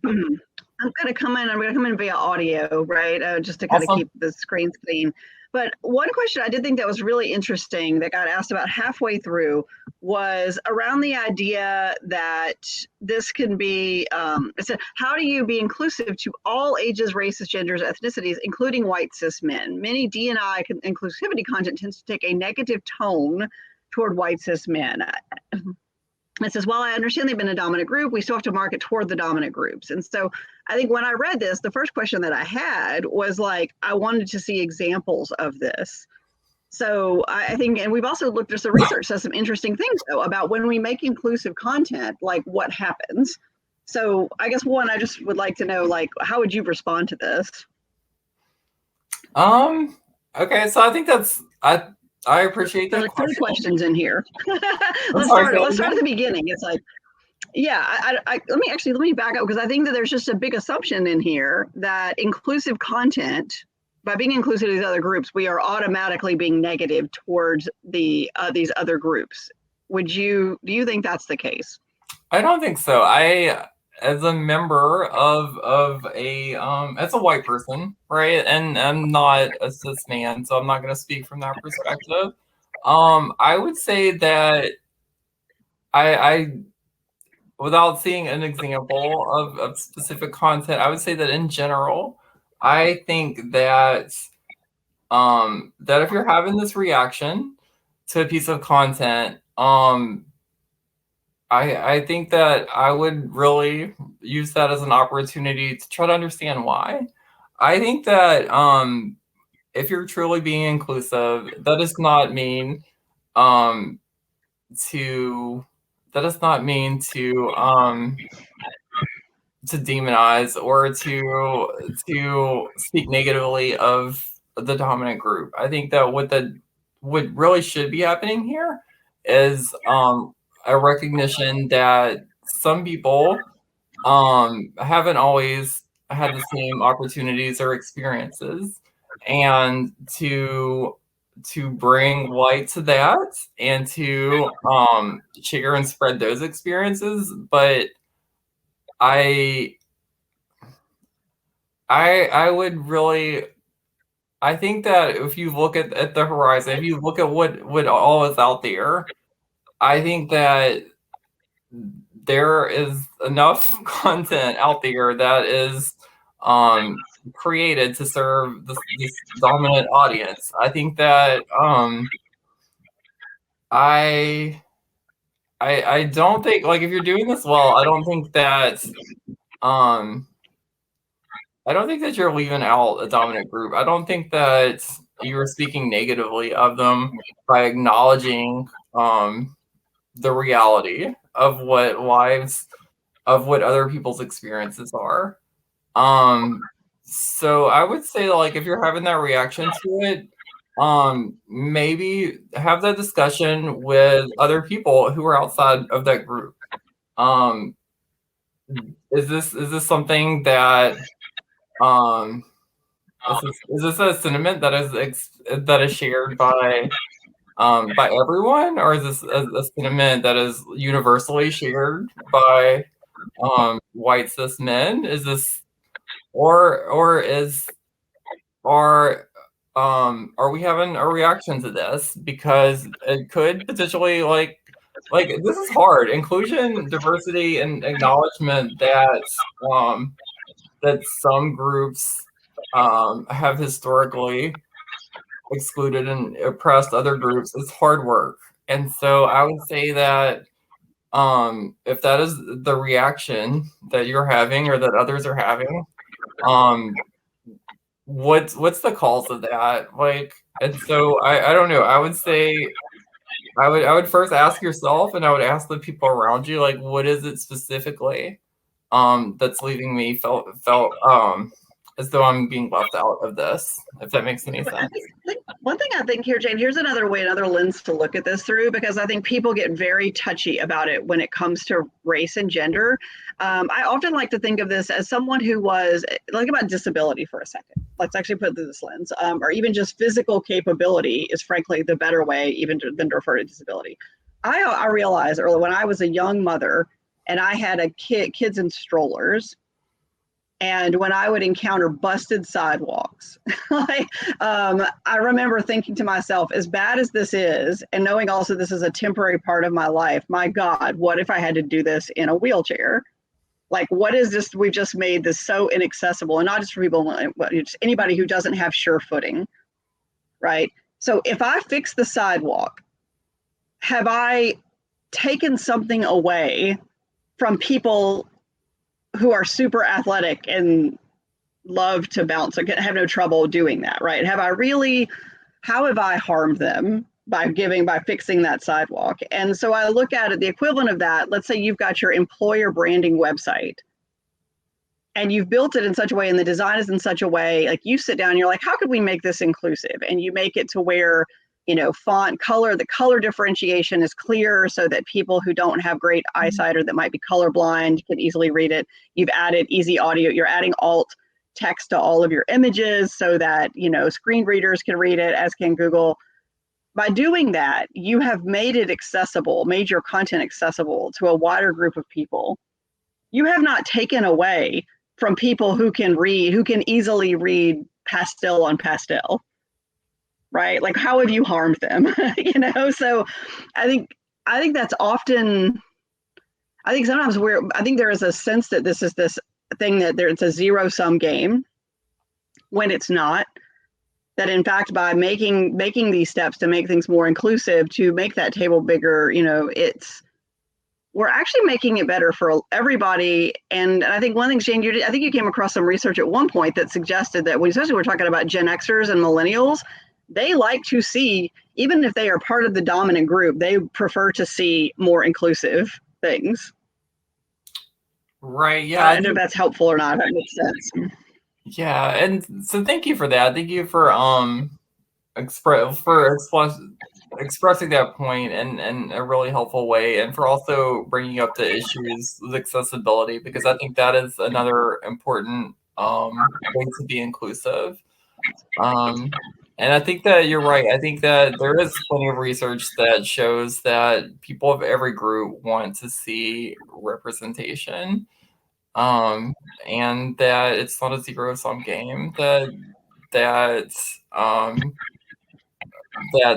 I'm going to come in via audio, right? Just to kind of keep the screens clean. But one question I did think that was really interesting that got asked about halfway through was around the idea that this can be, it said, how do you be inclusive to all ages, races, genders, ethnicities, including white cis men? Many D&I inclusivity content tends to take a negative tone toward white cis men. It says, while I understand they've been a dominant group, we still have to market toward the dominant groups. And so I think when I read this, the first question that I had was like, I wanted to see examples of this. So I think, and we've also looked at the research says some interesting things though about when we make inclusive content, like what happens. So I guess one, I just would like to know, like, how would you respond to this? Okay, so I think I appreciate that. There's like 3 questions in here. Let's start at the beginning. It's like, yeah, let me back up, because I think that there's just a big assumption in here that inclusive content by being inclusive of these other groups, we are automatically being negative towards these other groups. Do you think that's the case? I don't think so. As a member of a as a white person, right, and I'm not a cis man, so I'm not going to speak from that perspective. I would say that I without seeing an example of specific content, I would say that in general, I think that that if you're having this reaction to a piece of content, I think that I would really use that as an opportunity to try to understand why. I think that if you're truly being inclusive, that does not mean um, to that does not mean to demonize or to speak negatively of the dominant group. I think that what really should be happening here is a recognition that some people haven't always had the same opportunities or experiences, and to bring light to that and to share and spread those experiences. But I I would really I think that if you look at the horizon, if you look at what all is out there, I think that there is enough content out there that is created to serve this dominant audience. I think that I I don't think, like, if you're doing this well, um I don't think that you're leaving out a dominant group. I don't think that you're speaking negatively of them by acknowledging the reality of what other people's experiences are. So I would say, like, if you're having that reaction to it, maybe have that discussion with other people who are outside of that group. Um, is this something that um is this a sentiment that is shared by everyone, or is this a sentiment that is universally shared by white cis men? Is this or is are we having a reaction to this because it could potentially, like this is hard. Inclusion, diversity, and acknowledgement that some groups have historically excluded and oppressed other groups is hard work. And so I would say that if that is the reaction that you're having or that others are having, um, what's the cause of that? Like, and so I don't know. I would say I would first ask yourself, and I would ask the people around you, like, what is it specifically that's leaving me felt as though I'm being left out of this, if that makes any sense. One thing I think here, Jane, here's another lens to look at this through, because I think people get very touchy about it when it comes to race and gender. I often like to think of this as someone who was, like, about disability for a second. Let's actually put it through this lens, or even just physical capability is frankly the better way even than to refer to disability. I realized early when I was a young mother and I had kids in strollers, and when I would encounter busted sidewalks, I remember thinking to myself, as bad as this is, and knowing also this is a temporary part of my life, my God, what if I had to do this in a wheelchair? Like, what is this? We've just made this so inaccessible, and not just for people, just anybody who doesn't have sure footing, right? So if I fix the sidewalk, have I taken something away from people who are super athletic and love to bounce, I have no trouble doing that, right? How have I harmed them by fixing that sidewalk? And so I look at it, the equivalent of that, let's say you've got your employer branding website and you've built it in such a way, and the design is in such a way, like, you sit down and you're like, how could we make this inclusive? And you make it to where, font, color, the color differentiation is clear so that people who don't have great eyesight or that might be colorblind can easily read it. You've added easy audio, you're adding alt, text to all of your images so that, screen readers can read it, as can Google. By doing that, you have made it accessible, made your content accessible to a wider group of people. You have not taken away from people who can easily read pastel on pastel, right? Like, how have you harmed them? So I think that's often, I think sometimes there is a sense that this is this thing that it's a zero-sum game when it's not. That in fact, by making these steps to make things more inclusive, to make that table bigger, we're actually making it better for everybody. And I think one thing, Shane, I think you came across some research at one point that suggested that especially we're talking about Gen Xers and millennials, they like to see, even if they are part of the dominant group, they prefer to see more inclusive things. Right. Yeah. I don't know if that's helpful or not. If that makes sense. Yeah. And so thank you for that. Thank you for expressing that point in a really helpful way, and for also bringing up the issues with accessibility, because I think that is another important way to be inclusive. And I think that you're right. I think that there is plenty of research that shows that people of every group want to see representation, and that it's not a zero-sum game. That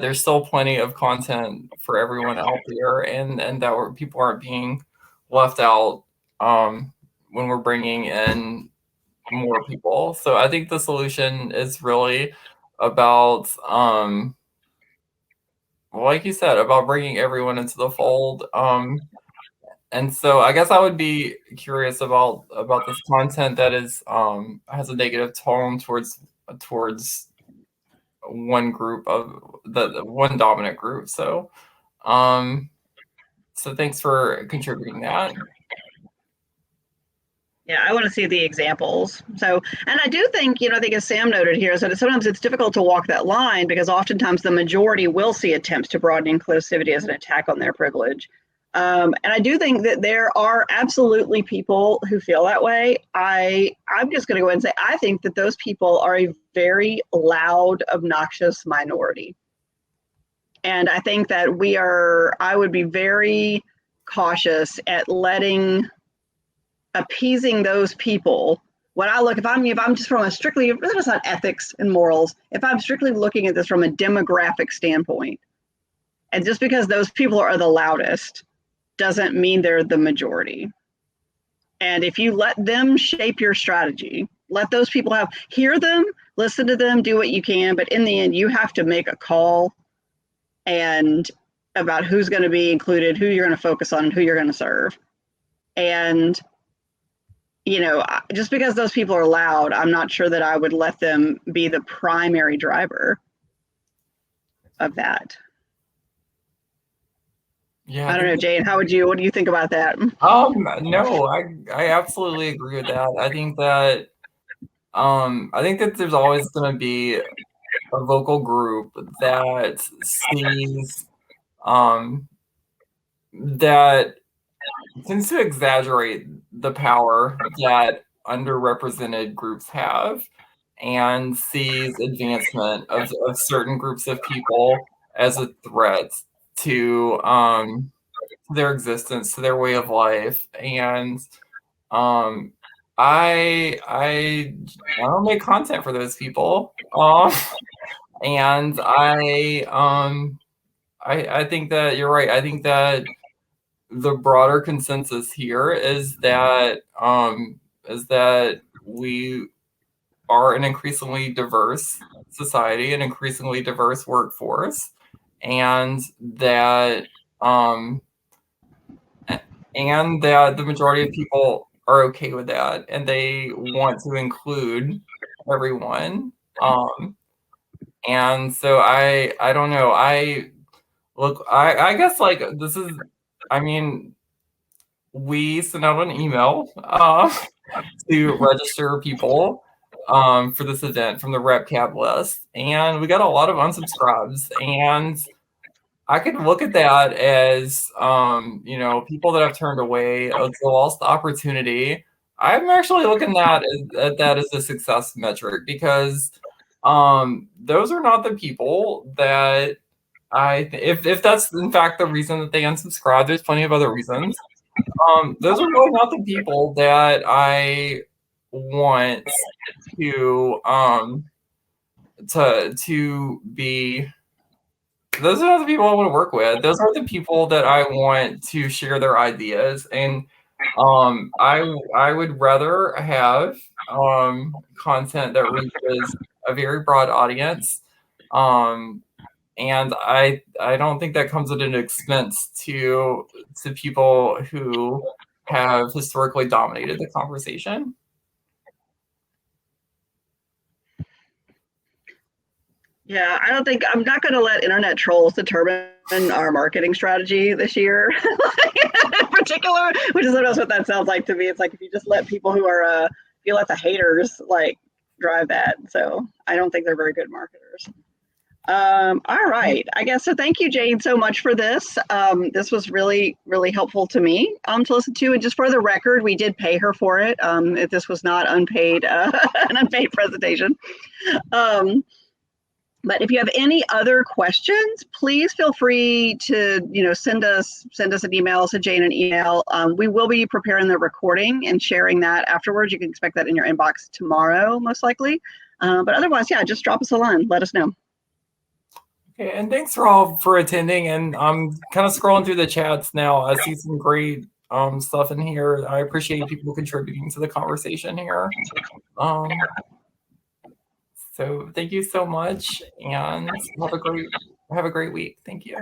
there's still plenty of content for everyone out there, and that people aren't being left out when we're bringing in more people. So I think the solution is really about, like you said, about bringing everyone into the fold. And so I guess I would be curious about this content that is has a negative tone towards one group of the one dominant group. So thanks for contributing that. Yeah, I want to see the examples. So, and I do think, I think as Sam noted here, is that sometimes it's difficult to walk that line because oftentimes the majority will see attempts to broaden inclusivity as an attack on their privilege. And I do think that there are absolutely people who feel that way. I'm just going to go ahead and say, I think that those people are a very loud, obnoxious minority. And I think that I would be very cautious at appeasing those people. When I look, if I'm just from it's not ethics and morals, if I'm strictly looking at this from a demographic standpoint, and just because those people are the loudest doesn't mean they're the majority. And if you let them shape your strategy, let those people hear them, listen to them, do what you can, but in the end, you have to make a call and about who's going to be included, who you're going to focus on, and who you're going to serve. And just because those people are loud, I'm not sure that I would let them be the primary driver of that. Yeah, I don't know, Jane, what do you think about that? No, I absolutely agree with that. I think that there's always going to be a vocal group that sees that tends to exaggerate the power that underrepresented groups have, and sees advancement of certain groups of people as a threat to their existence, to their way of life. And I don't make content for those people, and I think that you're right. I think that the broader consensus here is that we are an increasingly diverse society, an increasingly diverse workforce, and that the majority of people are okay with that, and they want to include everyone. And so I don't know. I guess like this is, I mean, we sent out an email to register people for this event from the RepCap list, and we got a lot of unsubscribes. And I could look at that as people that have turned away a lost opportunity I'm actually looking at that as a success metric because those are not the people that if that's in fact the reason that they unsubscribe, there's plenty of other reasons. Those are really not the people that I want to to be. Those are not the people I want to work with. Those are the people that I want to share their ideas. And I would rather have content that reaches a very broad audience. And I don't think that comes at an expense to people who have historically dominated the conversation. Yeah, I'm not going to let internet trolls determine our marketing strategy this year in particular, which is what that sounds like to me. It's like if you just let people who are, if you let the haters like drive that. So I don't think they're very good marketers. All right, I guess so. Thank you, Jane, so much for this. This was really, really helpful to me to listen to. And just for the record, we did pay her for it. If this was not unpaid, an unpaid presentation. But if you have any other questions, please feel free to send us an email, send Jane an email. We will be preparing the recording and sharing that afterwards. You can expect that in your inbox tomorrow, most likely. But otherwise, yeah, just drop us a line. Let us know. Okay, and thanks for all for attending. And I'm kind of scrolling through the chats now. I see some great stuff in here. I appreciate people contributing to the conversation here. So thank you so much, and have a great week. Thank you.